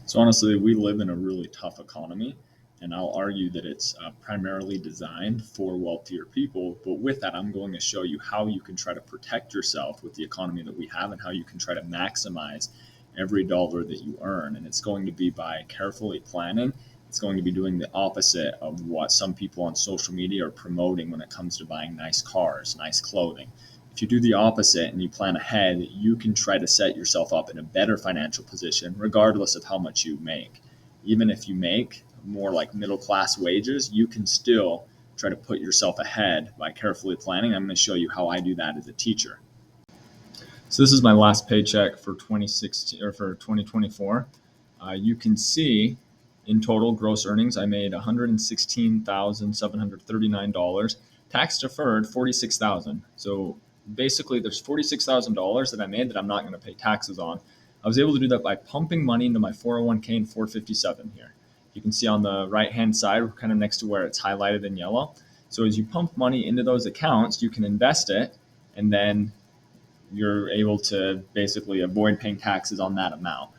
So honestly, we live in a really tough economy, and I'll argue that it's primarily designed for wealthier people. But with that, I'm going to show you how you can try to protect yourself with the economy that we have and how you can try to maximize every dollar that you earn. And it's going to be by carefully planning. It's going to be doing the opposite of what some people on social media are promoting when it comes to buying nice cars, nice clothing. If you do the opposite and you plan ahead, you can try to set yourself up in a better financial position, regardless of how much you make. Even if you make more like middle class wages, you can still try to put yourself ahead by carefully planning. I'm going to show you how I do that as a teacher. So this is my last paycheck for 2016 or for 2024. You can see in total gross earnings, I made $116,739. Tax deferred, $46,000. So basically, there's $46,000 that I made that I'm not going to pay taxes on. I was able to do that by pumping money into my 401k and 457 here. You can see on the right hand side, kind of next to where it's highlighted in yellow. So as you pump money into those accounts, you can invest it, and then you're able to basically avoid paying taxes on that amount.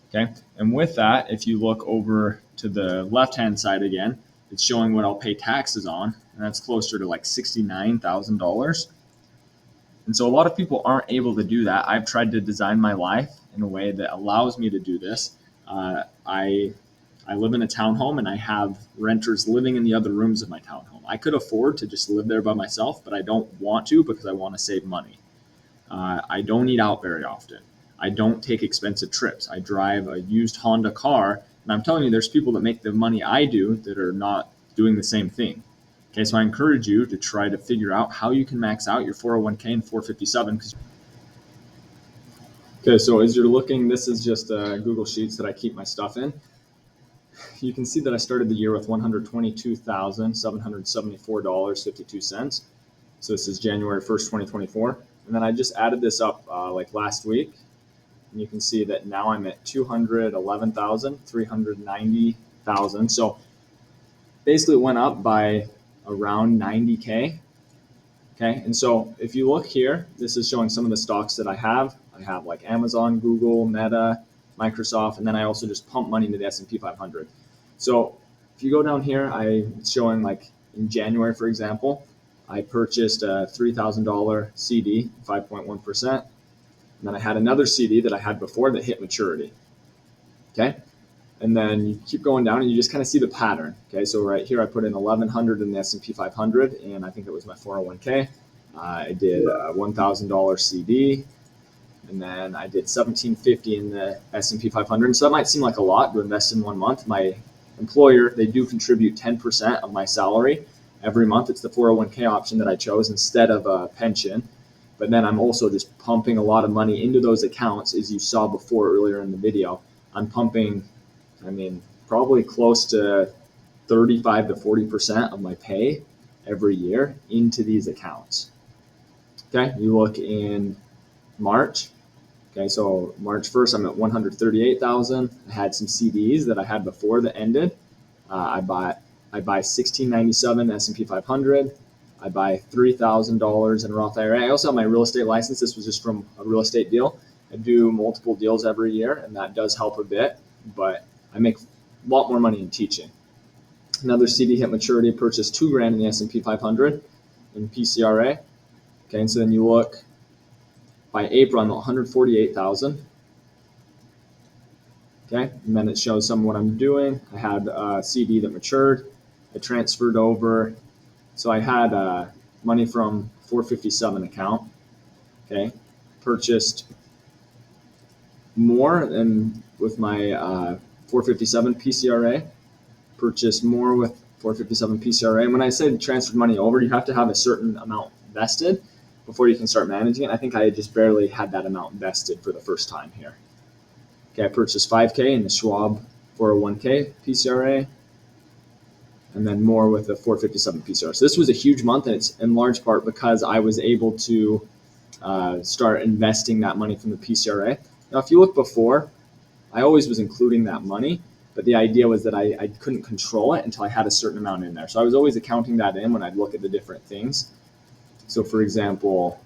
Okay. And with that, if you look over to the left-hand side again, it's showing what I'll pay taxes on, and that's closer to like $69,000. And so a lot of people aren't able to do that. I've tried to design my life in a way that allows me to do this. I live in a townhome and I have renters living in the other rooms of my townhome. I could afford to just live there by myself, but I don't want to because I want to save money. I don't eat out very often. I don't take expensive trips. I drive a used Honda car, and I'm telling you, there's people that make the money I do that are not doing the same thing. Okay, so I encourage you to try to figure out how you can max out your 401k and 457. Okay, so as you're looking, this is just Google Sheets that I keep my stuff in. You can see that I started the year with $122,774.52. So this is January 1st, 2024. And then I just added this up like last week. And you can see that now I'm at 211,390,000. So basically it went up by around 90K. Okay. And so if you look here, this is showing some of the stocks that I have. I have like Amazon, Google, Meta, Microsoft, and then I also just pump money into the S&P 500. So if you go down here, it's showing like in January, for example, I purchased a $3,000 CD, 5.1%. And then I had another CD that I had before that hit maturity. Okay. And then you keep going down and you just kind of see the pattern. Okay. So right here, I put in 1,100 in the S&P 500, and I think it was my 401k. I did a $1,000 CD, and then I did $1,750 in the S&P 500. And so that might seem like a lot to invest in 1 month. My employer, they do contribute 10% of my salary every month. It's the 401k option that I chose instead of a pension. But then I'm also just pumping a lot of money into those accounts, as you saw before earlier in the video. I'm pumping, probably close to 35 to 40% of my pay every year into these accounts. Okay, you look in March. Okay, so March 1st, I'm at 138,000. I had some CDs that I had before that ended. I buy 1697 S&P 500. I buy $3,000 in Roth IRA. I also have my real estate license. This was just from a real estate deal. I do multiple deals every year, and that does help a bit, but I make a lot more money in teaching. Another CD hit maturity, purchased $2,000 in the S&P 500 in PCRA. Okay, and so then you look, by April, I'm at 148,000. Okay, and then it shows some of what I'm doing. I had a CD that matured. I transferred over. So I had money from 457 account. Okay, purchased more than with my 457 PCRA. Purchased more with 457 PCRA. And when I say transferred money over, you have to have a certain amount vested before you can start managing it. I think I just barely had that amount vested for the first time here. Okay, I purchased 5K in the Schwab 401k PCRA, and then more with the 457 PCRA. So this was a huge month, and it's in large part because I was able to start investing that money from the PCRA. Now, if you look before, I always was including that money, but the idea was that I couldn't control it until I had a certain amount in there. So I was always accounting that in when I'd look at the different things. So for example,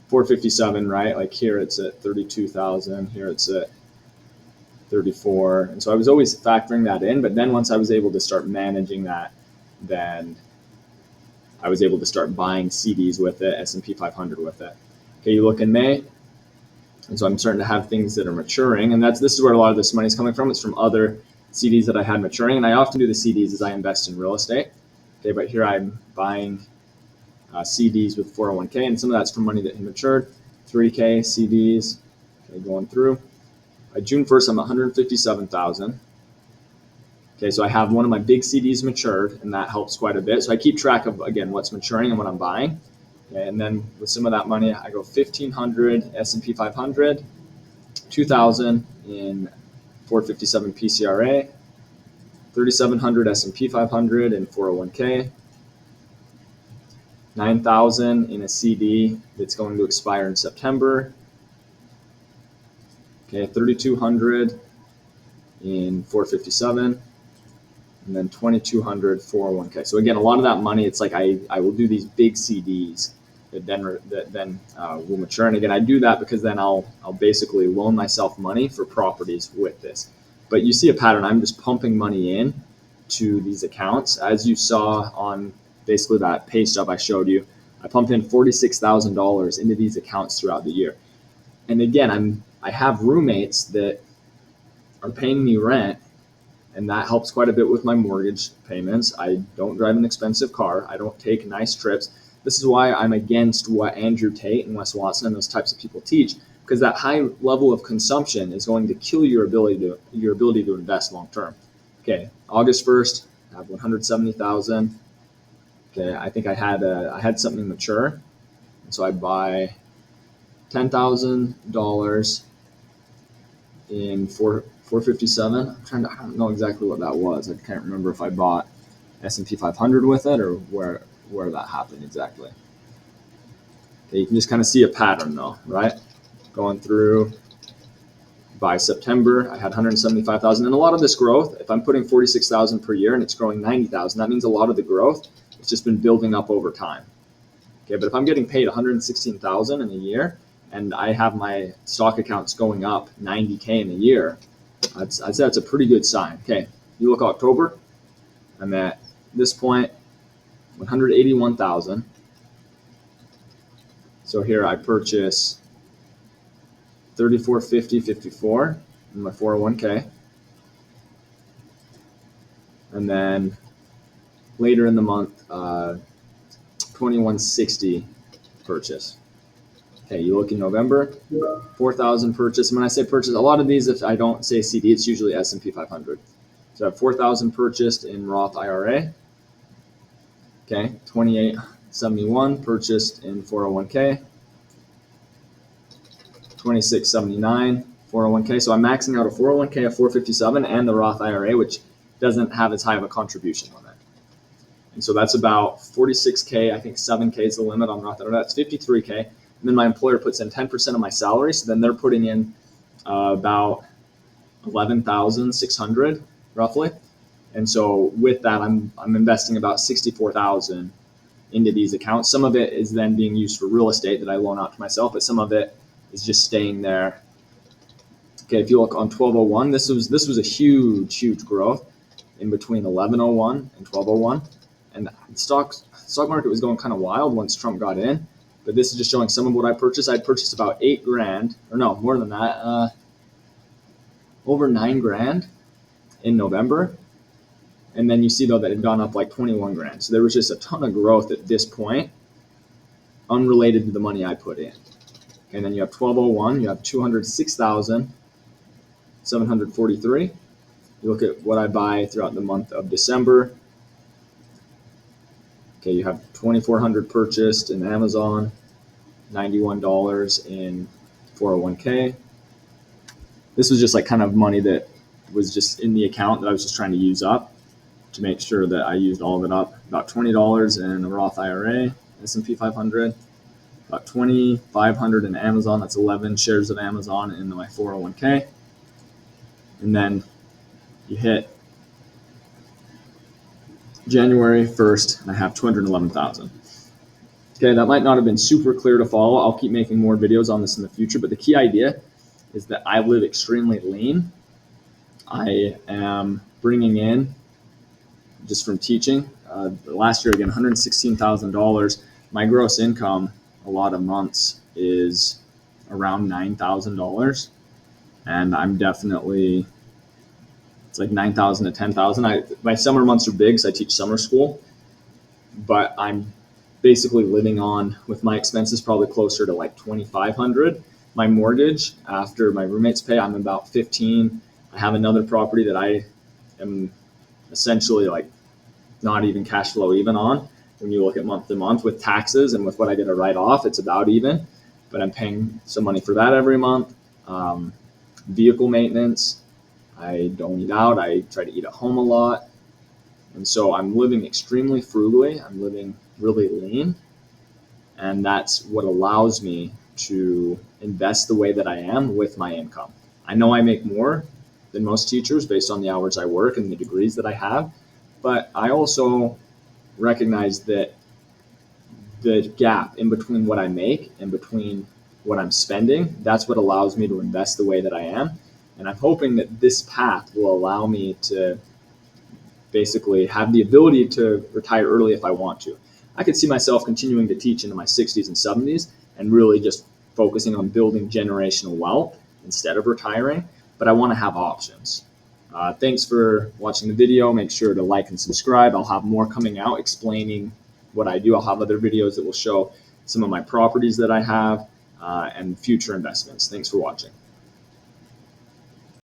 457, right? Like here it's at 32,000, here it's at 34. And so I was always factoring that in. But then once I was able to start managing that, then I was able to start buying CDs with it, S&P 500 with it. Okay, you look in May, and so I'm starting to have things that are maturing, and this is where a lot of this money is coming from. It's from other CDs that I had maturing, and I often do the CDs as I invest in real estate. Okay, but here I'm buying CDs with 401k, and some of that's from money that had matured. 3K CDs, okay, going through. By June 1st, I'm 157,000. Okay, so I have one of my big CDs matured, and that helps quite a bit. So I keep track of, again, what's maturing and what I'm buying. Okay, and then with some of that money, I go 1,500 S&P 500, 2,000 in 457 PCRA, 3,700 S&P 500 in 401k, 9,000 in a CD that's going to expire in September. Okay, 3,200 in 457, and then 2,200 401k. So again, a lot of that money, it's like I will do these big CDs that then will mature. And again, I do that because then I'll basically loan myself money for properties with this. But you see a pattern. I'm just pumping money in to these accounts, as you saw on basically that pay stub I showed you. I pumped in $46,000 into these accounts throughout the year. And again, I have roommates that are paying me rent, and that helps quite a bit with my mortgage payments. I don't drive an expensive car. I don't take nice trips. This is why I'm against what Andrew Tate and Wes Watson and those types of people teach, because that high level of consumption is going to kill your ability to invest long term. Okay, August 1st, I have 170,000. Okay, I think I had something mature, so I buy $10,000 in 457. I don't know exactly what that was. I can't remember if I bought S&P 500 with it or where that happened exactly. Okay, you can just kind of see a pattern though, right? Going through. By September, I had 175,000, and a lot of this growth, if I'm putting 46,000 per year and it's growing 90,000, that means a lot of the growth has just been building up over time. Okay, but if I'm getting paid 116,000 in a year and I have my stock accounts going up 90K in a year, I'd say that's a pretty good sign. Okay, you look October, I'm at this point 181,000. So here I purchase 3450.54 in my 401k, and then later in the month 2160 purchase. Okay, you look in November, 4,000 purchase. And when I say purchase, a lot of these, if I don't say CD, it's usually S&P 500. So I have 4,000 purchased in Roth IRA. Okay, 2871 purchased in 401k. 2679 401k. So I'm maxing out a 401k, a 457, and the Roth IRA, which doesn't have as high of a contribution limit. And so that's about 46k. I think 7k is the limit on Roth IRA. That's 53k. And then my employer puts in 10% of my salary, so then they're putting in about 11,600 roughly. And so with that, I'm investing about 64,000 into these accounts. Some of it is then being used for real estate that I loan out to myself, but some of it is just staying there. Okay, if you look on 1201, this was a huge growth in between 1101 and 1201, and the stock market was going kind of wild once Trump got in. But this is just showing some of what I purchased. I purchased about $8,000, or no, more than that, over $9,000 in November. And then you see though that it had gone up like 21 grand. So there was just a ton of growth at this point, unrelated to the money I put in. And then you have 1201, you have 206,743. You look at what I buy throughout the month of December. Okay, you have 2,400 purchased in Amazon, $91 in 401k. This was just like kind of money that was just in the account that I was just trying to use up to make sure that I used all of it up. About $20 in a Roth IRA, S&P 500, about 2,500 in Amazon. That's 11 shares of Amazon in my 401k. And then you hit January 1st, and I have 211,000. Okay, that might not have been super clear to follow. I'll keep making more videos on this in the future, but the key idea is that I live extremely lean, I am bringing in, just from teaching, last year again, $116,000. My gross income a lot of months is around $9,000, and I'm definitely, it's like 9,000 to 10,000. My summer months are big because I teach summer school, but I'm basically living on, with my expenses, probably closer to like 2,500. My mortgage after my roommates pay, I'm about 15. I have another property that I am essentially like not even cash flow even on. When you look at month to month with taxes and with what I get to write off, it's about even, but I'm paying some money for that every month. Vehicle maintenance, I don't eat out. I try to eat at home a lot. And so I'm living extremely frugally. I'm living really lean. And that's what allows me to invest the way that I am with my income. I know I make more than most teachers based on the hours I work and the degrees that I have, but I also recognize that the gap in between what I make and between what I'm spending, that's what allows me to invest the way that I am. And I'm hoping that this path will allow me to basically have the ability to retire early if I want to. I could see myself continuing to teach into my 60s and 70s and really just focusing on building generational wealth instead of retiring, but I want to have options. Thanks for watching the video. Make sure to like and subscribe. I'll have more coming out explaining what I do. I'll have other videos that will show some of my properties that I have and future investments. Thanks for watching.